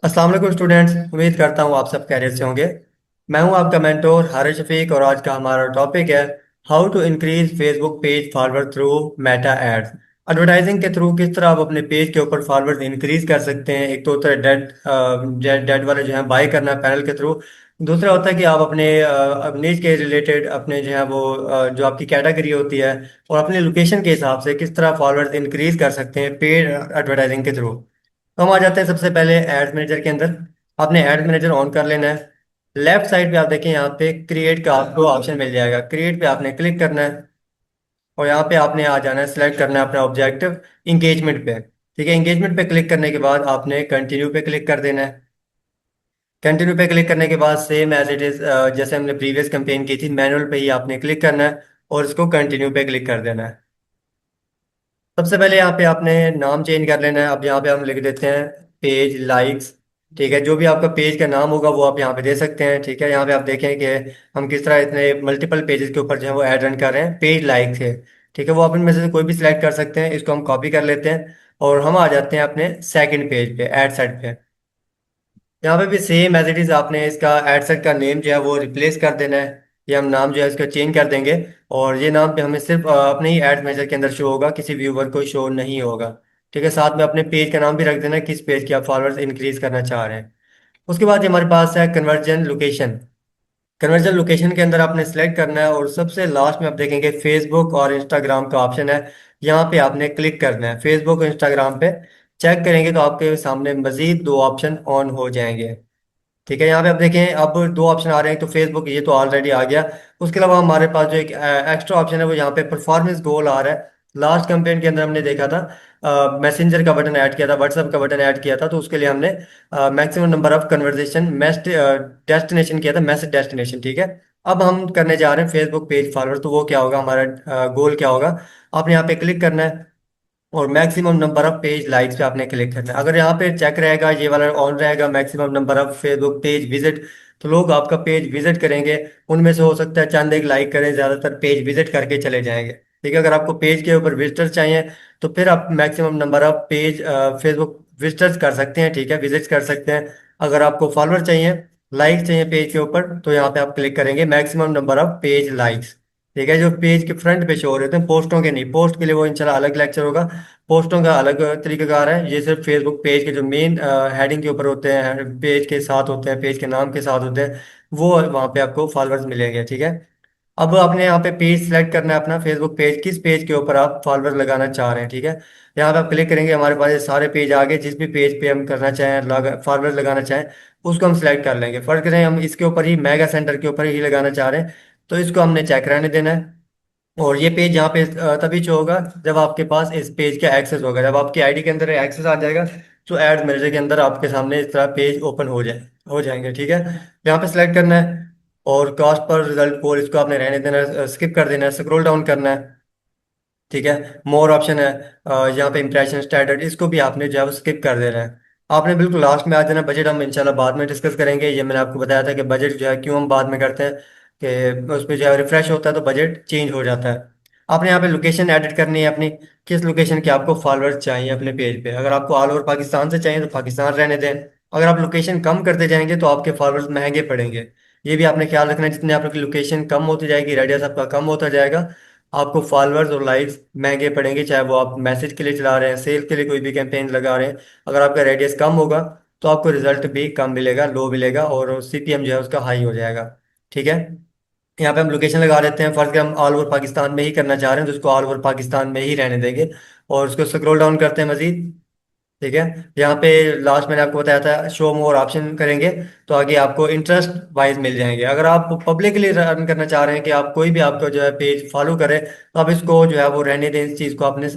अस्सलाम वालेकुम स्टूडेंट्स। उम्मीद करता हूँ आप सब खैरियत से होंगे। मैं हूँ आपका मेंटोर हारिस शफीक और आज का हमारा टॉपिक है how to increase Facebook page forward through Meta ads. Advertising के थ्रू किस तरह आप अपने पेज के ऊपर फॉरवर्ड इंक्रीज कर सकते हैं। एक तो होता है डेड डेड वाले जो है बाय करना पैनल के थ्रू। दूसरा होता है कि आप अपने निज के रिलेटेड अपने जो है वो जो आपकी कैटेगरी होती है और अपने लोकेशन के हिसाब से किस तरह फॉरवर्ड इंक्रीज कर सकते हैं पेड एडवर्टाइजिंग के थ्रू। तो हम आ जाते हैं सबसे पहले एड्स मैनेजर के अंदर। आपने एड्स मैनेजर ऑन कर लेना है। लेफ्ट साइड पे आप देखें यहाँ पे क्रिएट का आपको ऑप्शन मिल जाएगा। क्रिएट पे आपने क्लिक करना है और यहाँ पे आपने आ जाना है, सिलेक्ट करना है अपना ऑब्जेक्टिव इंगेजमेंट पे। ठीक है, इंगेजमेंट पे क्लिक करने के बाद आपने कंटिन्यू पे क्लिक कर देना है। कंटिन्यू पे क्लिक करने के बाद सेम एज इट इज जैसे हमने प्रीवियस कैंपेन की थी मैनुअल पे ही आपने क्लिक करना है और इसको कंटिन्यू पे क्लिक कर देना है। सबसे पहले यहाँ पे आपने नाम चेंज कर लेना है। अब यहाँ पे हम लिख देते हैं पेज लाइक्स। ठीक है, जो भी आपका पेज का नाम होगा वो आप यहाँ पे दे सकते हैं। ठीक है, यहाँ पे आप देखें कि हम किस तरह इतने मल्टीपल पेजेस के ऊपर जो है वो ऐड रन कर रहे हैं पेज लाइक से। ठीक है, वो आप इनमें से कोई भी सिलेक्ट कर सकते हैं। इसको हम कॉपी कर लेते हैं और हम आ जाते हैं अपने सेकंड पेज पे एड सेट पे। यहाँ पे भी सेम एज इट इज आपने इसका एडसेट का नेम जो है वो रिप्लेस कर देना है। ये हम नाम जो है इसका चेंज कर देंगे और ये नाम पे हमें सिर्फ अपने ही एड मैनेजर के अंदर शो होगा, किसी व्यूवर को शो नहीं होगा। ठीक है, साथ में अपने पेज का नाम भी रख देना है, किस पेज की आप फॉलोअर्स इंक्रीज करना चाह रहे हैं। उसके बाद ये हमारे पास है कन्वर्जन लोकेशन। कन्वर्जन लोकेशन के अंदर आपने सेलेक्ट करना है और सबसे लास्ट में आप देखेंगे फेसबुक और इंस्टाग्राम का ऑप्शन है। यहाँ पे आपने क्लिक करना है। फेसबुक और इंस्टाग्राम पे चेक करेंगे तो आपके सामने मजीद दो ऑप्शन ऑन हो जाएंगे। ठीक है, यहाँ पे आप देखें अब दो ऑप्शन आ रहे हैं। तो फेसबुक ये तो ऑलरेडी आ गया। उसके अलावा हमारे पास जो एक एक्स्ट्रा ऑप्शन है वो यहाँ पे परफॉर्मेंस गोल आ रहा है। लास्ट कैंपेन के अंदर हमने देखा था मैसेंजर का बटन ऐड किया था, व्हाट्सएप का बटन ऐड किया था, तो उसके लिए हमने maximum number of conversation moist destination किया था, मैसेज डेस्टिनेशन। ठीक है, अब हम करने जा रहे हैं फेसबुक पेज फॉलोअर। तो वो क्या होगा, हमारा गोल क्या होगा। आपने यहाँ पे क्लिक करना है और maximum number of page likes पे आपने क्लिक करना है। अगर यहाँ पे चेक रहेगा, ये वाला ऑन रहेगा maximum number of Facebook page visit, तो लोग आपका पेज विजिट करेंगे। उनमें से हो सकता है चंद एक लाइक करें, ज्यादातर पेज विजिट करके चले जाएंगे। ठीक है, अगर आपको पेज के ऊपर विजिटर चाहिए तो फिर आप maximum number of page Facebook visitors कर सकते हैं। ठीक है, विजिट कर सकते हैं। अगर आपको फॉलोअर चाहिए, लाइक चाहिए पेज के ऊपर, तो यहाँ पे आप क्लिक करेंगे maximum number of page likes. ठीक है, जो पेज के फ्रंट पे शो हो रहे हैं, पोस्टों के नहीं, पोस्ट के लिए वो इंशाल्लाह अलग लेक्चर होगा। पोस्टों का अलग तरीकाकार है। ये सिर्फ फेसबुक पेज के जो मेन हेडिंग के ऊपर होते हैं, पेज के साथ होते हैं, पेज के नाम के साथ होते हैं, वो वहाँ पे आपको फॉलोअर्स मिलेंगे। ठीक है, अब आपने यहाँ पे पेज सेलेक्ट करना है अपना फेसबुक पेज, किस पेज के ऊपर आप फॉलोअर लगाना चाह रहे हैं। ठीक है, यहाँ पे आप क्लिक करेंगे, हमारे पास ये सारे पेज आ गए। जिस भी पेज पे हम करना चाहें फॉलोअर लगाना चाहें उसको हम सिलेक्ट कर लेंगे। फर्ज करें हम इसके ऊपर ही मेगा सेंटर के ऊपर ही लगाना चाह रहे हैं, तो इसको हमने चेक रहने देना है। और ये पेज यहाँ पे तभी शो होगा जब आपके पास इस पेज का एक्सेस होगा। जब आपकी आईडी के अंदर एक्सेस आ जाएगा तो एड मैनेजर के अंदर आपके सामने इस तरह पेज ओपन हो जाएंगे। ठीक है, यहाँ पे सिलेक्ट करना है और कास्ट पर रिजल्ट पोल इसको आपने रहने देना है, स्किप कर देना है, स्क्रॉल डाउन करना है। ठीक है, मोर ऑप्शन है यहाँ पे इंप्रेशन स्टैंडर्ड, इसको भी आपने जो है वो स्किप कर देना है। आपने बिल्कुल लास्ट में आ जाना। बजट हम इंशाल्लाह बाद में डिस्कस करेंगे। ये मैंने आपको बताया था कि बजट जो है क्यों हम बाद में करते हैं, कि उस पर जो है रिफ्रेश होता है तो बजट चेंज हो जाता है। आपने यहाँ पे लोकेशन एडिट करनी है अपनी, किस लोकेशन के आपको फॉलोअर्स चाहिए अपने पेज पे। अगर आपको ऑल ओवर पाकिस्तान से चाहिए तो पाकिस्तान रहने दें। अगर आप लोकेशन कम करते जाएंगे तो आपके फॉलोअर्स महंगे पड़ेंगे। ये भी आपने ख्याल रखना है, जितने आपकी लोकेशन कम होती जाएगी रेडियस आपका कम होता जाएगा, आपको फॉलोअर्स और लाइक्स महंगे पड़ेंगे। चाहे वो आप मैसेज के लिए चला रहे हैं, सेल के लिए कोई भी कैंपेन लगा रहे हैं, अगर आपका रेडियस कम होगा तो आपको रिजल्ट भी कम मिलेगा, लो मिलेगा और सीपीएम जो है उसका हाई हो जाएगा। ठीक है, यहाँ पे हम लोकेशन लगा देते हैं। फर्ज कर हम ऑल ओवर पाकिस्तान में ही करना चाह रहे हैं तो उसको ऑल ओवर पाकिस्तान में ही रहने देंगे और उसको स्क्रॉल डाउन करते हैं मजीद। ठीक है, यहाँ पे लास्ट मैंने आपको बताया था शो मोर ऑप्शन करेंगे तो आगे आपको इंटरेस्ट वाइज मिल जाएंगे। अगर आप पब्लिकली रन करना चाह रहे हैं कि आप कोई भी आपका जो है पेज फॉलो करे तो आप इसको जो है वो रहने दें, इस चीज़ को आपने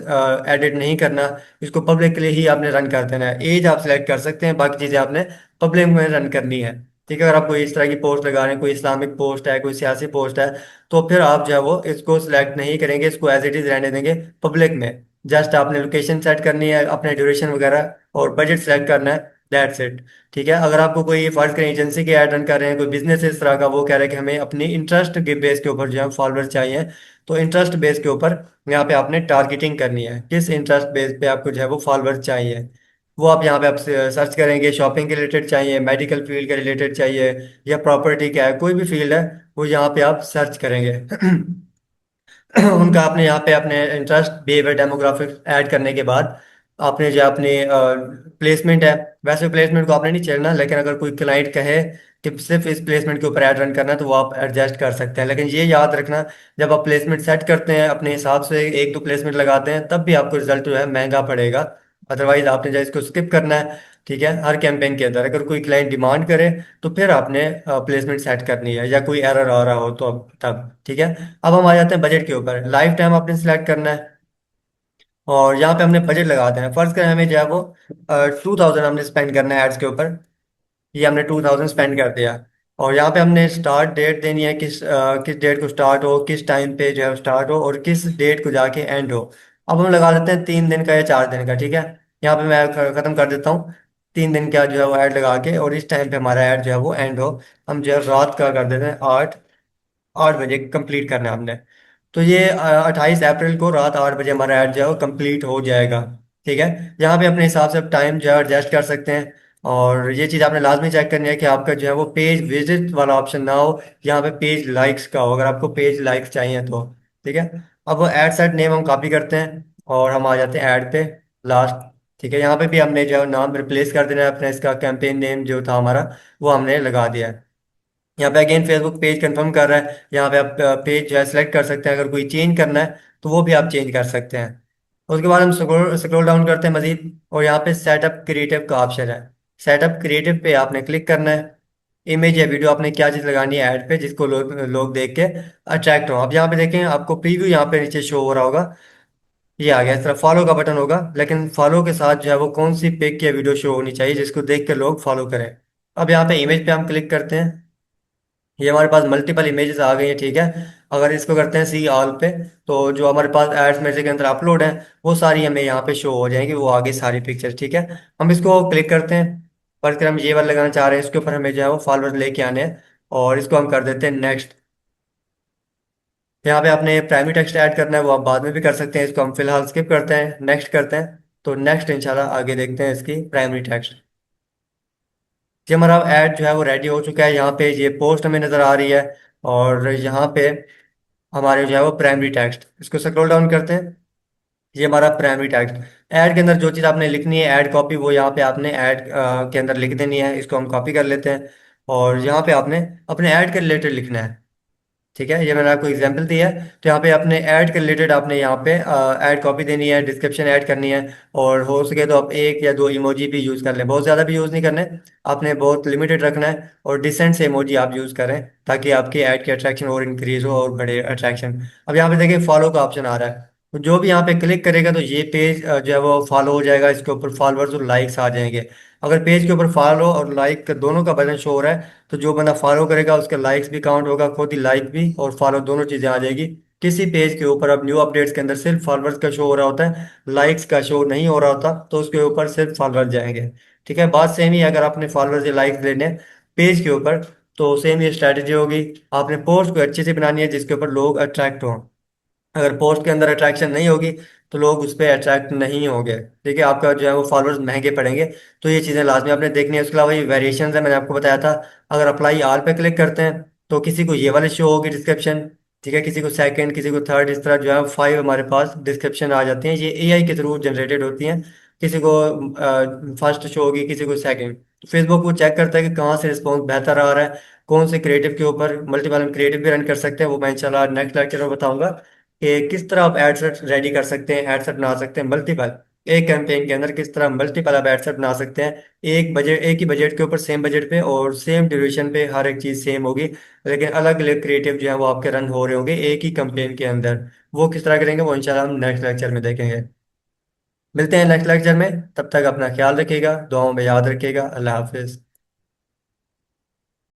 एडिट नहीं करना। इसको पब्लिकली ही आपने रन कर देना है। एज आप सिलेक्ट कर सकते हैं, बाकी चीज़ें आपने पब्लिक में रन करनी है। ठीक है, अगर आप कोई इस तरह की पोस्ट लगा रहे हैं, कोई इस्लामिक पोस्ट है, कोई सियासी पोस्ट है, तो फिर आप जो है वो इसको सिलेक्ट नहीं करेंगे, इसको एज इट इज़ रहने देंगे पब्लिक में। जस्ट आपने लोकेशन सेट करनी है, अपने ड्यूरेशन वगैरह और बजट सेलेक्ट करना है, दैट्स इट। ठीक है, अगर आपको कोई फर्ज करें एजेंसी के ऐड रन कर रहे हैं, कोई बिजनेस इस तरह का, वो कह रहे हैं कि हमें अपनी इंटरेस्ट के बेस के ऊपर जो है फॉलोअर चाहिए, तो इंटरेस्ट बेस के ऊपर यहाँ पे आपने टारगेटिंग करनी है, किस इंटरेस्ट बेस पे आपको जो है वो फॉलोअर चाहिए। वो आप यहाँ पे आप सर्च करेंगे, शॉपिंग के रिलेटेड चाहिए, मेडिकल फील्ड के रिलेटेड चाहिए, या प्रॉपर्टी का है, कोई भी फील्ड है वो यहाँ पे आप सर्च करेंगे। उनका आपने यहाँ पे अपने इंटरेस्ट, बिहेवियर, डेमोग्राफिक ऐड करने के बाद आपने जो अपनी प्लेसमेंट है, वैसे प्लेसमेंट को आपने नहीं छेड़ना, लेकिन अगर कोई क्लाइंट कहे कि सिर्फ इस प्लेसमेंट के ऊपर ऐड रन करना है तो वो आप एडजस्ट कर सकते हैं। लेकिन ये याद रखना, जब आप प्लेसमेंट सेट करते हैं अपने हिसाब से एक दो प्लेसमेंट लगाते हैं तब भी आपको रिजल्ट जो है महंगा पड़ेगा। अदरवाइज आपने जो इसको स्किप करना है, ठीक है। हर कैंपेन के अंदर अगर कोई क्लाइंट डिमांड करे तो फिर आपने प्लेसमेंट सेट करनी है, या कोई एरर आ रहा हो तो अब तब, ठीक है। अब हम आ जाते हैं बजट के ऊपर। लाइफ टाइम आपने सिलेक्ट करना है, और यहाँ पे हमने बजट लगाते हैं। फर्ज करें हमें जो है वो 2000 हमने स्पेंड करना है एड्स के ऊपर। ये हमने 2000 स्पेंड कर दिया, और यहाँ पे हमने स्टार्ट डेट देनी है, किस डेट को स्टार्ट हो, किस टाइम पे जो है स्टार्ट हो, और किस डेट को जाके एंड हो। अब हम लगा देते हैं 3 दिन का या 4 दिन का, ठीक है। यहाँ पे मैं खत्म कर देता हूँ 3 दिन का जो है वो ऐड लगा के, और इस टाइम पे हमारा ऐड जो है वो एंड हो। हम जो है रात का कर देते हैं 8 बजे कंप्लीट करना है हमने। तो ये 28 अप्रैल को रात 8 बजे हमारा ऐड जो है वो कंप्लीट हो जाएगा, ठीक है। यहाँ पे अपने हिसाब से टाइम जो है एडजस्ट कर सकते हैं। और ये चीज़ आपने लाजमी चेक करनी है कि आपका जो है वो पेज विजिट वाला ऑप्शन ना हो, यहाँ पे पेज लाइक्स का हो, अगर आपको पेज लाइक्स चाहिए तो, ठीक है। अब ऐड सेट नेम हम कॉपी करते हैं, और हम आ जाते हैं ऐड पे लास्ट, ठीक है। यहाँ पे भी हमने जो है नाम रिप्लेस कर देना है अपने, इसका कैंपेन नेम जो था हमारा वो हमने लगा दिया है। यहाँ पे अगेन फेसबुक पेज कंफर्म कर रहा है, यहाँ पे आप पेज जो है सेलेक्ट कर सकते हैं, अगर कोई चेंज करना है तो वो भी आप चेंज कर सकते हैं। उसके बाद हम स्क्रॉल स्क्रॉल डाउन करते हैं मजीद, और यहाँ पे सेटअप क्रिएटिव का ऑप्शन है। सेटअप क्रिएटिव पे आपने क्लिक करना है। इमेज या वीडियो आपने क्या चीज़ लगानी है ऐड पे, जिसको लोग देख के अट्रैक्ट हो। अब यहाँ पे देखें, आपको प्रीव्यू यहाँ पे नीचे शो हो रहा होगा, ये आ गया। इस तरह फॉलो का बटन होगा, लेकिन फॉलो के साथ जो है वो कौन सी पिक या वीडियो शो होनी चाहिए जिसको देख के लोग फॉलो करें। अब यहाँ पे इमेज पे हम क्लिक करते हैं, ये हमारे पास मल्टीपल इमेजेस आ गई हैं, ठीक है। अगर इसको करते हैं सी ऑल पे, तो जो हमारे पास एड्स में से के अंदर अपलोड है वो सारी हमें यहाँ पे शो हो जाएंगी, वो आगे सारी पिक्चर्स, ठीक है। हम इसको क्लिक करते हैं, पर अगर हम ये वाला लगाना चाह रहे हैं इसके ऊपर हमें जो है वो फॉलोअर्स लेके आने हैं, और इसको हम कर देते हैं नेक्स्ट। यहाँ पे आपने प्राइमरी टेक्स्ट ऐड करना है, वो आप बाद में भी कर सकते हैं, इसको हम फिलहाल स्किप करते हैं, नेक्स्ट करते हैं। तो नेक्स्ट इंशाल्लाह आगे देखते हैं इसकी प्राइमरी टेक्स्ट। जी हमारा ऐड जो है वो रेडी हो चुका है, यहाँ पे ये पोस्ट हमें नज़र आ रही है, और यहाँ पे हमारे जो है वो प्राइमरी टेक्स्ट, इसको स्क्रॉल डाउन करते हैं। ये हमारा प्राइमरी टेक्स्ट। ऐड के अंदर जो चीज़ आपने लिखनी है ऐड कॉपी, वो यहाँ पे आपने ऐड के अंदर लिख देनी है। इसको हम कॉपी कर लेते हैं, और यहाँ पे आपने अपने ऐड के रिलेटेड लिखना है, ठीक है। ये मैंने आपको एग्जांपल दिया है, तो यहाँ पे अपने ऐड के रिलेटेड आपने यहाँ पे ऐड कॉपी देनी है, डिस्क्रिप्शन ऐड करनी है, और हो सके तो आप एक या दो इमोजी भी यूज़ कर लें, बहुत ज़्यादा भी यूज़ नहीं करने, आपने बहुत लिमिटेड रखना है, और डिसेंट से इमोजी आप यूज़ करें ताकि आपकी ऐड की अट्रैक्शन और इंक्रीज हो और बढ़े अट्रैक्शन। अब यहाँ पे देखिए फॉलो का ऑप्शन आ रहा है, तो जो भी यहाँ पे क्लिक करेगा तो ये पेज जो है वो फॉलो हो जाएगा, इसके ऊपर फॉलोअर्स और लाइक्स आ जाएंगे। अगर पेज के ऊपर फॉलो और लाइक दोनों का बटन शो हो रहा है तो जो बंदा फॉलो करेगा उसका लाइक्स भी काउंट होगा, खुद ही लाइक भी और फॉलो दोनों चीज़ें आ जाएगी। किसी पेज के ऊपर अब न्यू अपडेट्स के अंदर सिर्फ फॉलोअर्स का शो हो रहा होता है, लाइक्स का शो नहीं हो रहा होता, तो उसके ऊपर सिर्फ फॉलोअर्स जाएंगे, ठीक है। बात सेम ही है, अगर आपने फॉलोअर्स या लाइक्स लेने हैं पेज के ऊपर तो सेम ही स्ट्रैटेजी होगी। आपने पोस्ट को अच्छे से बनानी है जिसके ऊपर लोग अट्रैक्ट हों। अगर पोस्ट के अंदर अट्रैक्शन नहीं होगी तो लोग उस पर अट्रैक्ट नहीं होंगे, ठीक है। आपका जो है वो फॉलोअर्स महंगे पड़ेंगे। तो ये चीज़ें लाजमी आपने देखनी है। उसके अलावा ये वेरिएशन है, मैंने आपको बताया था। अगर अप्लाई आल पे क्लिक करते हैं तो किसी को ये वाले शो होगी डिस्क्रिप्शन, ठीक है, किसी को सेकंड, किसी को थर्ड, इस तरह जो है 5 हमारे पास डिस्क्रिप्शन आ जाती हैं। ये एआई के थ्रू जनरेटेड होती हैं। किसी को फर्स्ट शो होगी, किसी को सेकंड। फेसबुक वो चेक करता है कि कहाँ से रिस्पॉन्स बेहतर आ रहा है, कौन से क्रिएटिव के ऊपर। मल्टीपल क्रिएटिव भी रन कर सकते हैं, वो मैं इंशाल्लाह नेक्स्ट लेक्चर में बताऊंगा कि किस तरह आप एडसेट रेडी कर सकते हैं, एडसेट बना सकते हैं मल्टीपल। एक कैंपेन के अंदर किस तरह मल्टीपल आप एडसेट बना सकते हैं, एक ही बजट के ऊपर, सेम बजट पे और सेम ड्यूरेशन पे, हर एक चीज़ सेम होगी, लेकिन अलग अलग क्रिएटिव जो है वो आपके रन हो रहे होंगे एक ही कैंपेन के अंदर। वो किस तरह करेंगे वो इंशाल्लाह हम नेक्स्ट लेक्चर में देखेंगे। मिलते हैं नेक्स्ट लेक्चर में, तब तक अपना ख्याल रखिएगा, दुआओं में याद रखिएगा। अल्लाह हाफिज़।